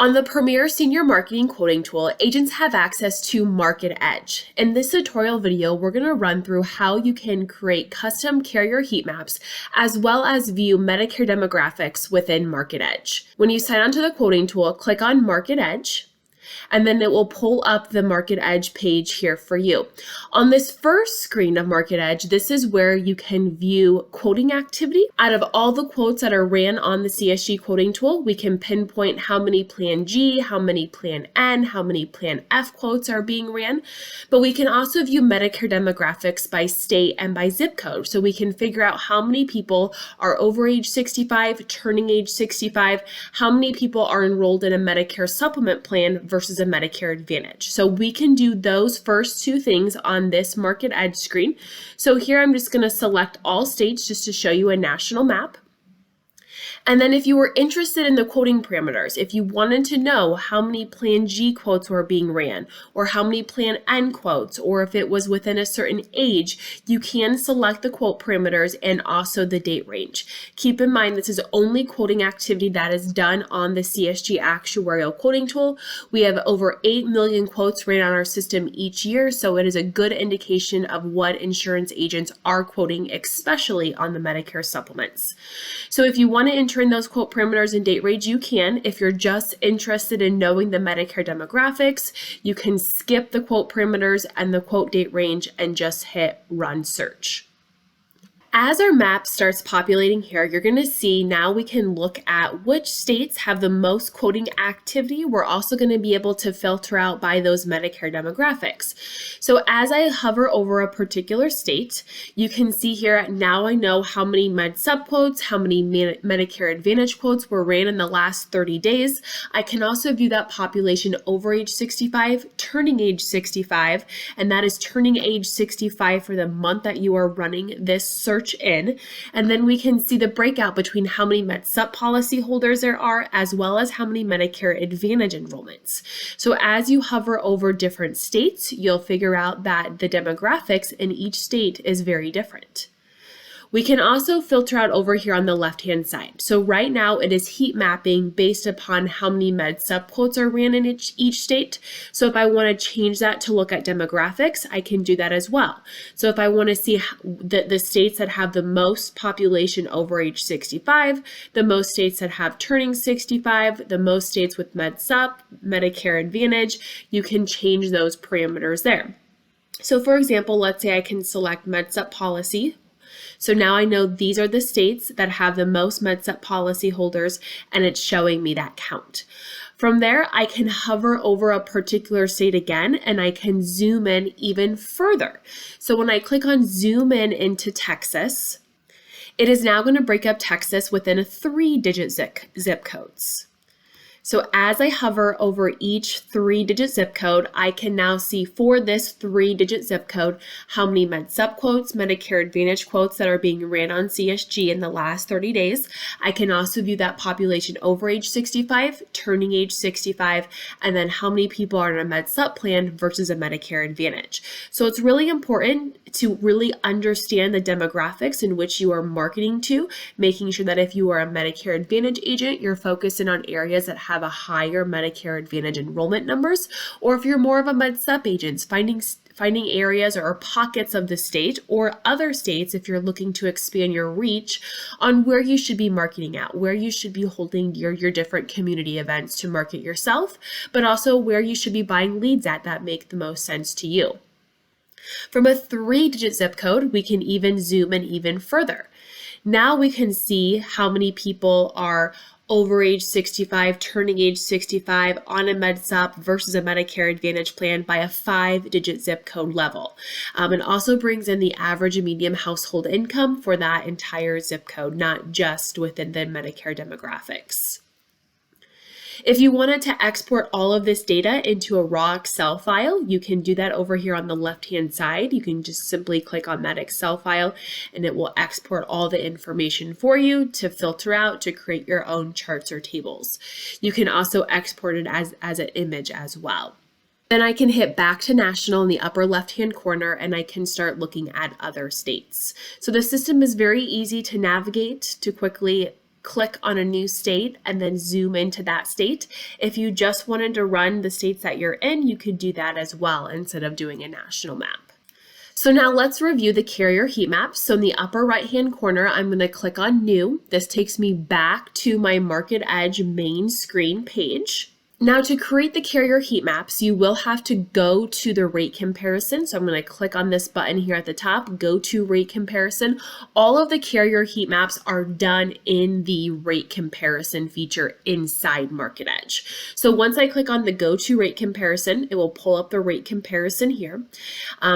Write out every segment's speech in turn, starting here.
On the Premier Senior Marketing Quoting Tool, agents have access to MarketEdge. In this tutorial video, we're going to run through how you can create custom carrier heat maps, as well as view Medicare demographics within MarketEdge. When you sign onto the quoting tool, click on MarketEdge, and then it will pull up the MarketEdge page here for you. On this first screen of MarketEdge, this is where you can view quoting activity. Out of all the quotes that are ran on the CSG quoting tool, we can pinpoint how many Plan G, how many Plan N, how many Plan F quotes are being ran. But we can also view Medicare demographics by state and by zip code. So we can figure out how many people are over age 65, turning age 65, how many people are enrolled in a Medicare supplement plan versus a Medicare Advantage. So we can do those first two things on this MarketEdge screen. So here I'm just going to select all states just to show you a national map. And then if you were interested in the quoting parameters, if you wanted to know how many Plan G quotes were being ran, or how many Plan N quotes, or if it was within a certain age, you can select the quote parameters and also the date range. Keep in mind, this is only quoting activity that is done on the CSG actuarial quoting tool. We have over 8 million quotes ran on our system each year, so it is a good indication of what insurance agents are quoting, especially on the Medicare supplements. So if you want to enter in those quote parameters and date range, you can. If you're just interested in knowing the Medicare demographics, you can skip the quote parameters and the quote date range and just hit run search. As our map starts populating here, you're going to see now we can look at which states have the most quoting activity. We're also going to be able to filter out by those Medicare demographics. So as I hover over a particular state, you can see here, now I know how many Med Sup quotes, how many Medicare Advantage quotes were ran in the last 30 days. I can also view that population over age 65, turning age 65, and that is turning age 65 for the month that you are running this search in, and then we can see the breakout between how many Med Sup policyholders there are, as well as how many Medicare Advantage enrollments. So as you hover over different states, you'll figure out that the demographics in each state is very different. We can also filter out over here on the left-hand side. So right now it is heat mapping based upon how many Med Sup quotes are ran in each state. So if I want to change that to look at demographics, I can do that as well. So if I want to see the states that have the most population over age 65, the most states that have turning 65, the most states with Med Sup, Medicare Advantage, you can change those parameters there. So for example, let's say I can select Med Sup policy. So now I know these are the states that have the most Med Sup policyholders, and it's showing me that count. From there, I can hover over a particular state again, and I can zoom in even further. So when I click on zoom in into Texas, it is now going to break up Texas within a 3-digit zip codes. So as I hover over each 3-digit zip code, I can now see for this 3-digit zip code how many Med Sup quotes, Medicare Advantage quotes that are being ran on CSG in the last 30 days. I can also view that population over age 65, turning age 65, and then how many people are in a Med Sup plan versus a Medicare Advantage. So it's really important to really understand the demographics in which you are marketing to, making sure that if you are a Medicare Advantage agent, you're focusing on areas that have a higher Medicare Advantage enrollment numbers, or if you're more of a Med Sup agent, finding areas or pockets of the state or other states if you're looking to expand your reach on where you should be marketing at, where you should be holding your different community events to market yourself, but also where you should be buying leads at that make the most sense to you. From a 3-digit zip code, we can even zoom in even further. Now we can see how many people are over age 65, turning age 65 on a Med Sup versus a Medicare Advantage plan by a 5-digit zip code level. It also brings in the average and median household income for that entire zip code, not just within the Medicare demographics. If you wanted to export all of this data into a raw Excel file, you can do that over here on the left-hand side. You can just simply click on that Excel file and it will export all the information for you to filter out to create your own charts or tables. You can also export it as an image as well. Then I can hit back to national in the upper left-hand corner and I can start looking at other states. So the system is very easy to navigate to quickly click on a new state and then zoom into that state. If you just wanted to run the states that you're in, you could do that as well instead of doing a national map. So now let's review the carrier heat maps. So in the upper right-hand corner, I'm going to click on New. This takes me back to my MarketEdge main screen page. Now to create the carrier heat maps, you will have to go to the rate comparison. So I'm going to click on this button here at the top, go to rate comparison. All of the carrier heat maps are done in the rate comparison feature inside MarketEdge. So once I click on the go to rate comparison, it will pull up the rate comparison here.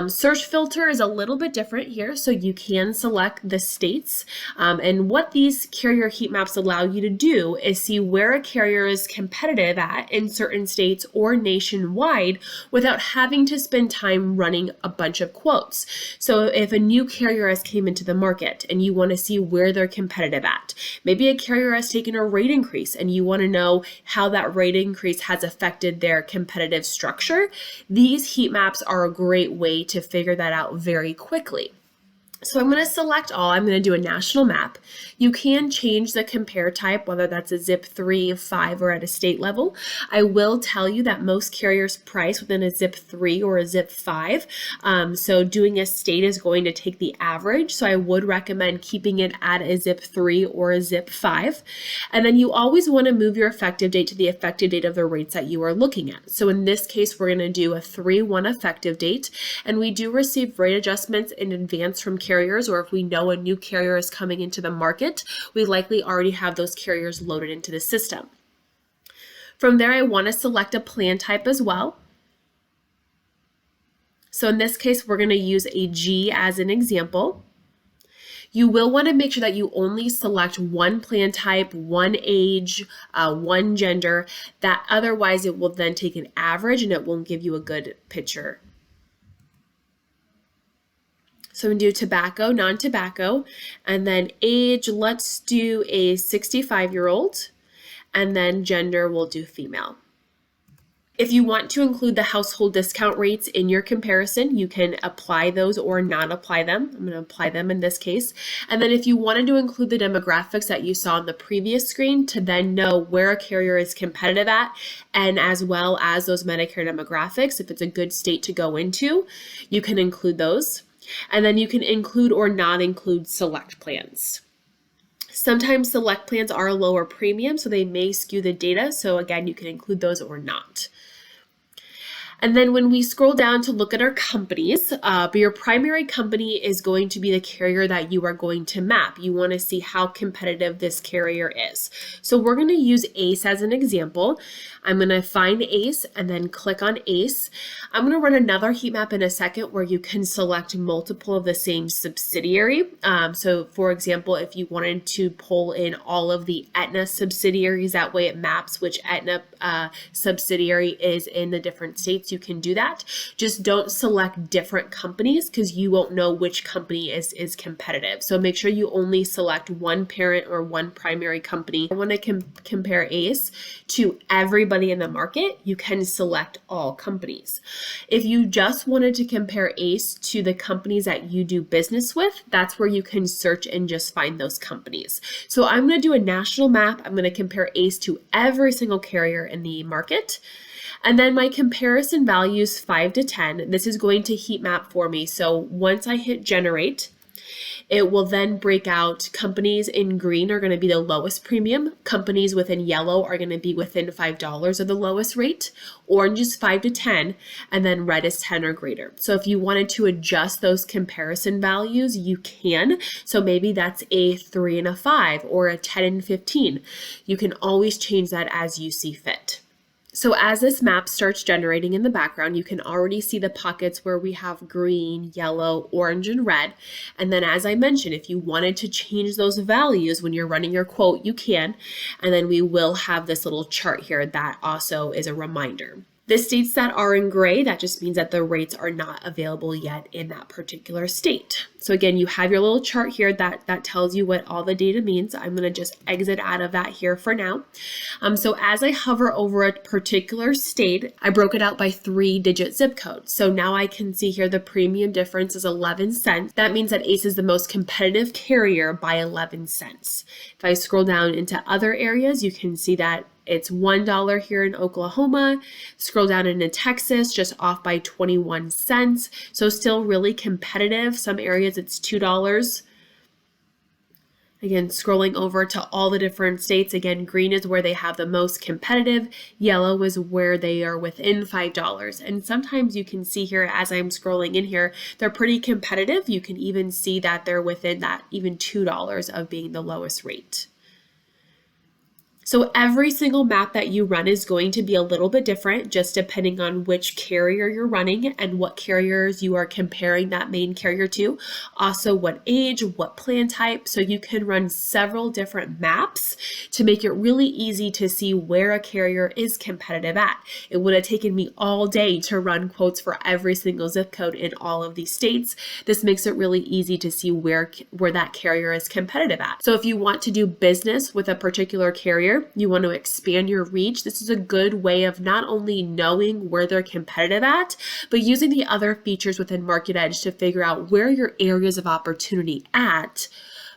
Search filter is a little bit different here. So you can select the states. And what these carrier heat maps allow you to do is see where a carrier is competitive at in certain states or nationwide without having to spend time running a bunch of quotes. So if a new carrier has came into the market and you want to see where they're competitive at, maybe a carrier has taken a rate increase and you want to know how that rate increase has affected their competitive structure, these heat maps are a great way to figure that out very quickly. So I'm going to select all. I'm going to do a national map. You can change the compare type, whether that's a zip 3, 5, or at a state level. I will tell you that most carriers price within a zip 3 or a zip 5. So doing a state is going to take the average. So I would recommend keeping it at a zip 3 or a zip 5. And then you always want to move your effective date to the effective date of the rates that you are looking at. So in this case, we're going to do a 3/1 effective date. And we do receive rate adjustments in advance from carriers, or if we know a new carrier is coming into the market, we likely already have those carriers loaded into the system. From there, I want to select a plan type as well. So in this case, we're going to use a G as an example. You will want to make sure that you only select one plan type, one age, one gender, that otherwise it will then take an average and it won't give you a good picture. So I'm going to do tobacco, non-tobacco, and then age, let's do a 65-year-old, and then gender, we'll do female. If you want to include the household discount rates in your comparison, you can apply those or not apply them. I'm going to apply them in this case. And then if you wanted to include the demographics that you saw on the previous screen to then know where a carrier is competitive at, and as well as those Medicare demographics, if it's a good state to go into, you can include those. And then you can include or not include select plans. Sometimes select plans are a lower premium, so they may skew the data. So again, you can include those or not. And then when we scroll down to look at our companies, your primary company is going to be the carrier that you are going to map. You want to see how competitive this carrier is. So we're going to use ACE as an example. I'm going to find ACE and then click on ACE. I'm going to run another heat map in a second where you can select multiple of the same subsidiary. So for example, if you wanted to pull in all of the Aetna subsidiaries, that way it maps which Aetna subsidiary is in the different states, you can do that. Just don't select different companies because you won't know which company is competitive. So make sure you only select one parent or one primary company. I want to compare ACE to everybody in the market. You can select all companies. If you just wanted to compare ACE to the companies that you do business with, that's where you can search and just find those companies. So I'm going to do a national map. I'm going to compare ACE to every single carrier in the market. And then my comparison values 5 to 10. This is going to heat map for me. So once I hit generate, it will then break out companies in green are going to be the lowest premium. Companies within yellow are going to be within $5 of the lowest rate. Orange is 5 to 10, and then red is 10 or greater. So if you wanted to adjust those comparison values, you can. So maybe that's a 3 and a 5 or a 10 and 15. You can always change that as you see fit. So as this map starts generating in the background, you can already see the pockets where we have green, yellow, orange, and red. And then as I mentioned, if you wanted to change those values when you're running your quote, you can. And then we will have this little chart here that also is a reminder. The states that are in gray, that just means that the rates are not available yet in that particular state. So again, you have your little chart here that tells you what all the data means. I'm going to just exit out of that here for now. So as I hover over a particular state, I broke it out by 3-digit zip code. So now I can see here the premium difference is 11 cents. That means that ACE is the most competitive carrier by 11 cents. If I scroll down into other areas, you can see that it's $1 here in Oklahoma. Scroll down into Texas, just off by 21 cents. So still really competitive. Some areas it's $2. Again, scrolling over to all the different states, again, green is where they have the most competitive, yellow is where they are within $5. And sometimes you can see here as I'm scrolling in here, they're pretty competitive. You can even see that they're within that even $2 of being the lowest rate. So every single map that you run is going to be a little bit different, just depending on which carrier you're running and what carriers you are comparing that main carrier to. Also what age, what plan type. So you can run several different maps to make it really easy to see where a carrier is competitive at. It would have taken me all day to run quotes for every single zip code in all of these states. This makes it really easy to see where that carrier is competitive at. So if you want to do business with a particular carrier, you want to expand your reach, this is a good way of not only knowing where they're competitive at, but using the other features within MarketEdge to figure out where your areas of opportunity at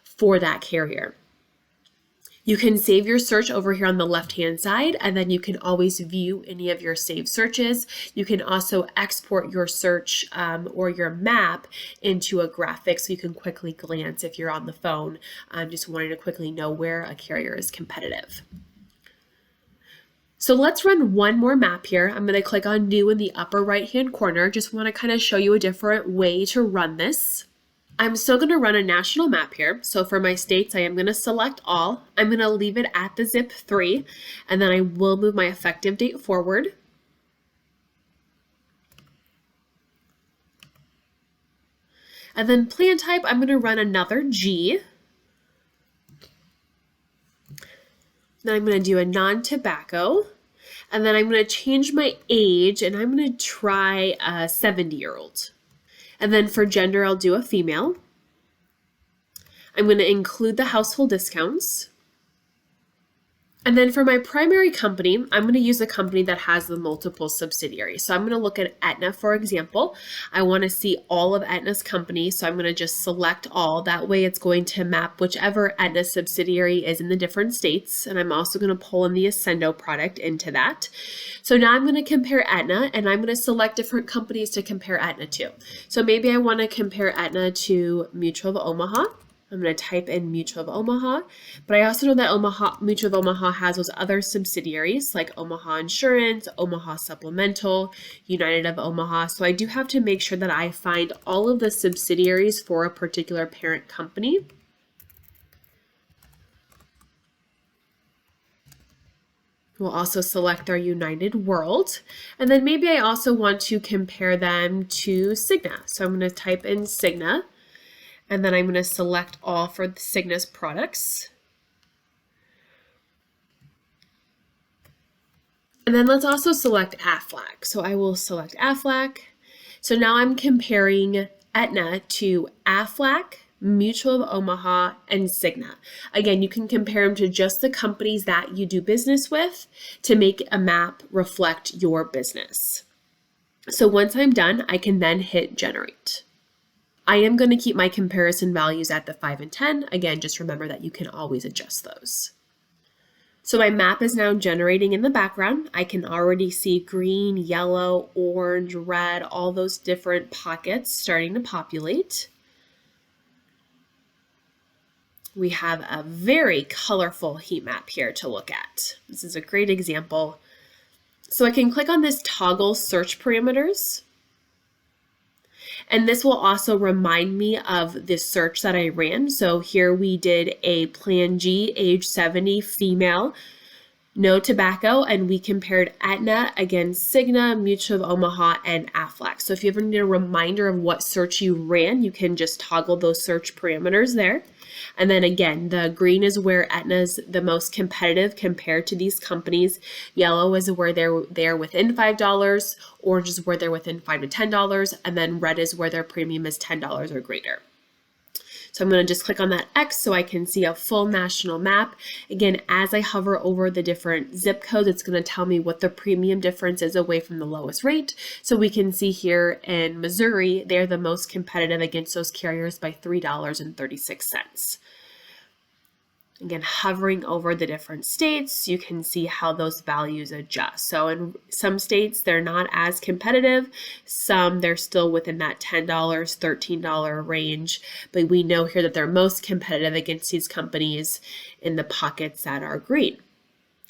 for that carrier. You can save your search over here on the left-hand side, and then you can always view any of your saved searches. You can also export your search or your map into a graphic so you can quickly glance if you're on the phone, just wanting to quickly know where a carrier is competitive. So let's run one more map here. I'm going to click on New in the upper right-hand corner. Just want to kind of show you a different way to run this. I'm still going to run a national map here. So for my states, I am going to select all. I'm going to leave it at the zip 3, and then I will move my effective date forward. And then plan type, I'm going to run another G. Then I'm going to do a non-tobacco. And then I'm going to change my age, and I'm going to try a 70-year-old. And then for gender, I'll do a female. I'm going to include the household discounts. And then for my primary company, I'm going to use a company that has the multiple subsidiaries. So I'm going to look at Aetna, for example. I want to see all of Aetna's companies, so I'm going to just select all. That way it's going to map whichever Aetna subsidiary is in the different states. And I'm also going to pull in the Ascendo product into that. So now I'm going to compare Aetna, and I'm going to select different companies to compare Aetna to. So maybe I want to compare Aetna to Mutual of Omaha. I'm going to type in Mutual of Omaha, but I also know that Mutual of Omaha has those other subsidiaries like Omaha Insurance, Omaha Supplemental, United of Omaha. So I do have to make sure that I find all of the subsidiaries for a particular parent company. We'll also select our United World, and then maybe I also want to compare them to Cigna. So I'm going to type in Cigna. And then I'm going to select all for the Cigna's products. And then let's also select Aflac. So I will select Aflac. So now I'm comparing Aetna to Aflac, Mutual of Omaha, and Cigna. Again, you can compare them to just the companies that you do business with to make a map reflect your business. So once I'm done, I can then hit generate. I am going to keep my comparison values at the 5 and 10. Again, just remember that you can always adjust those. So my map is now generating in the background. I can already see green, yellow, orange, red, all those different pockets starting to populate. We have a very colorful heat map here to look at. This is a great example. So I can click on this toggle search parameters. And this will also remind me of the search that I ran. So here we did a Plan G, age 70, female, no tobacco, and we compared Aetna against Cigna, Mutual of Omaha, and Aflac. So if you ever need a reminder of what search you ran, you can just toggle those search parameters there. And then again, the green is where Aetna is the most competitive compared to these companies. Yellow is where they're within $5. Orange is where they're within $5 to $10. And then red is where their premium is $10 or greater. So I'm going to just click on that X so I can see a full national map. Again, as I hover over the different zip codes, it's going to tell me what the premium difference is away from the lowest rate. So we can see here in Missouri, they're the most competitive against those carriers by $3.36. Again, hovering over the different states, you can see how those values adjust. So in some states, they're not as competitive. Some, they're still within that $10, $13 range. But we know here that they're most competitive against these companies in the pockets that are green.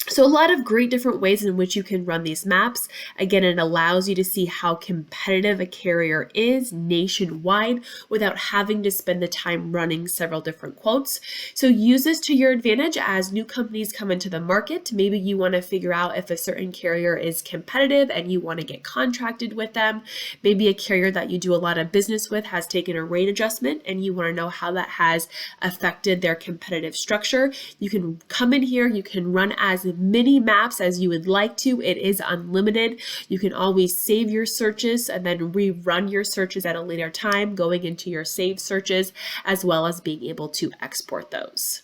So a lot of great different ways in which you can run these maps. Again, it allows you to see how competitive a carrier is nationwide without having to spend the time running several different quotes. So use this to your advantage as new companies come into the market. Maybe you want to figure out if a certain carrier is competitive and you want to get contracted with them. Maybe a carrier that you do a lot of business with has taken a rate adjustment and you want to know how that has affected their competitive structure. You can come in here, you can run as many maps as you would like to. It is unlimited. You can always save your searches and then rerun your searches at a later time, going into your saved searches, as well as being able to export those.